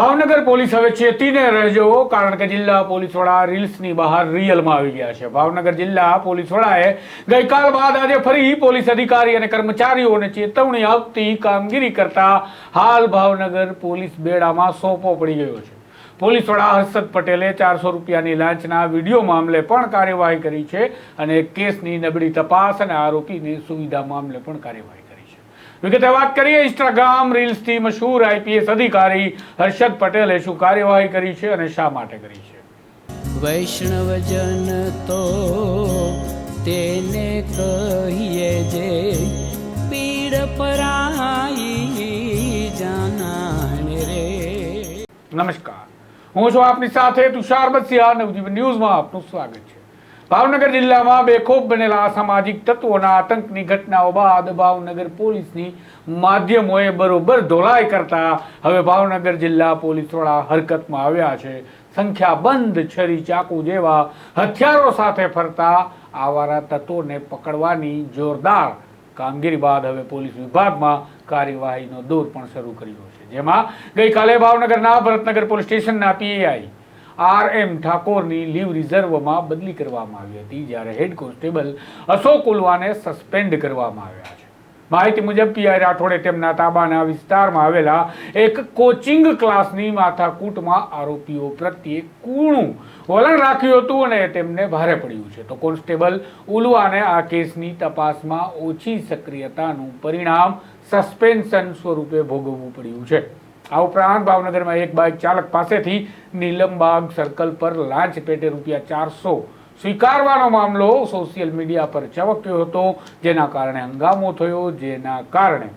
Bhavnagar police હવે ચેતીને રહેજો, કારણ કે જિલ્લા પોલીસ વડા રીલ્સની બહાર રિયલમાં આવી ગયા છે। ભાવનગર જિલ્લા પોલીસ વડાએ ગઈકાલ બાદ આજે ફરી પોલીસ અધિકારી અને કર્મચારીઓને ચેતવણી આપતી કામગીરી કરતા હાલ ભાવનગર પોલીસ બેડામાં સોંપો પડી ગયો છે। પોલીસ વડા હર્ષદ પટેલે 400 રૂપિયાની લાંચના વિડીયો મામલે પણ કાર્યવાહી કરી છે અને કેસની નબળી તપાસ અને આરોપીની સુવિધા મામલે પણ કાર્યવાહી કરી છે। વિગતે વાત કરીએ, ઇન્સ્ટાગ્રામ રીલ્સથી મશહૂર આઈપીએસ અધિકારી હર્ષદ પટેલે શું કાર્યવાહી કરી છે અને શા માટે કરી છે। વૈષ્ણવજન તો તેને કહીએ જે પીડ પરાઈ જાનાને રે। નમસ્કાર, હું છું આપની સાથે તુષાર બસિયા। નવજીવન ન્યૂઝમાં આપનું સ્વાગત છે। ભાવનગર જિલ્લામાં બેખોફ બનેલા સામાજિક તત્વોના આતંકની ઘટનાઓ બાદ ભાવનગર પોલીસની માધ્યમોએ બરોબર ધોલાઈ કરતા હવે ભાવનગર જિલ્લા પોલીસ વડા હરકતમાં આવ્યા છે। સંખ્યાબંધ છરી ચાકુ જેવા હથિયારો સાથે ફરતા આવારા તત્વોને પકડવાની જોરદાર કામગીરી બાદ હવે પોલીસ વિભાગમાં કાર્યવાહીનો દોર પણ શરૂ કર્યો છે, જેમાં ગઈકાલે ભાવનગરના ભરતનગર પોલીસ સ્ટેશનના પીઆઈ RM ઠાકોરની લીવ રિઝર્વમાં બદલી કરવામાં આવી હતી, જ્યારે હેડ કોન્સ્ટેબલ અશોક ઉલવાને સસ્પેન્ડ કરવામાં આવ્યા છે। માહિતી મુજબ પીઆઈ રાઠોડે તેમના તાબાના વિસ્તારમાં આવેલા એક કોચિંગ ક્લાસની માથાકૂટમાં આરોપીઓ પ્રત્યે કૂણું વલણ રાખ્યું હતું અને તેમને ભારે પડ્યું છે, તો કોન્સ્ટેબલ ઉલવાને આ કેસની તપાસમાં ઓછી સક્રિયતાનું પરિણામ સસ્પેન્શન સ્વરૂપે ભોગવવું પડ્યું છે। આ ઉપરાંત ભાવનગરમાં એક બાઇક ચાલક પાસેથી નીલમબાગ સર્કલ પર લાંચ પેટે ₹400 સ્વીકારવાનો મામલો સોશિયલ મીડિયા પર ચમક્યો હતો, જેના કારણે હંગામો થયો, જેના કારણે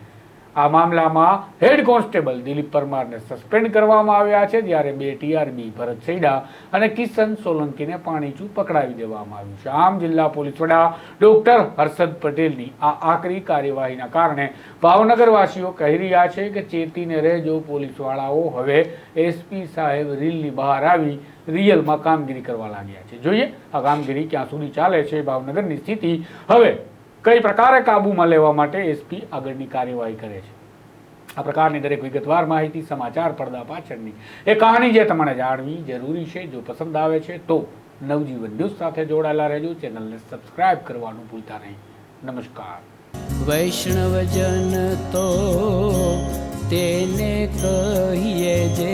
આ મામલામાં હેડ કોન્સ્ટેબલ દિલીપ પરમારને સસ્પેન્ડ કરવામાં આવ્યા છે, જ્યારે 2 TRB ભરત સૈડા અને કિશન સોલંકીને પાણીચું પકડાવી દેવામાં આવ્યું છે। આમ જિલ્લા પોલીસ વડા ડોક્ટર હર્ષદ પટેલની આ આકરી કાર્યવાહીના કારણે ભાવનગરવાસીઓ કહી રહ્યા છે કે ચેતીને રહેજો, પોલીસવાળાઓ હવે SP સાહેબ રીલની બહાર આવી રિયલમાં કામગીરી કરવા લાગ્યા છે। જોઈએ આ કામગીરી ક્યાં સુધી ચાલે છે, ભાવનગરની સ્થિતિ હવે કઈ પ્રકારે કાબૂમાં લેવા માટે SP આગળની કાર્યવાહી કરે છે। આ પ્રકારની દરેક વિગતવાર માહિતી સમાચાર પડદા પાછળની એ કહાની જે તમારે જાણવી જરૂરી છે। જો પસંદ આવે છે તો નવજીવન ન્યૂઝ સાથે જોડાયેલા રહેજો, ચેનલને સબસ્ક્રાઇબ કરવાનું ભૂલતા નહીં। નમસ્કાર। વૈષ્ણવજન તો તેને કહીએ જે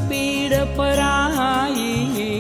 પીડ પરાઈ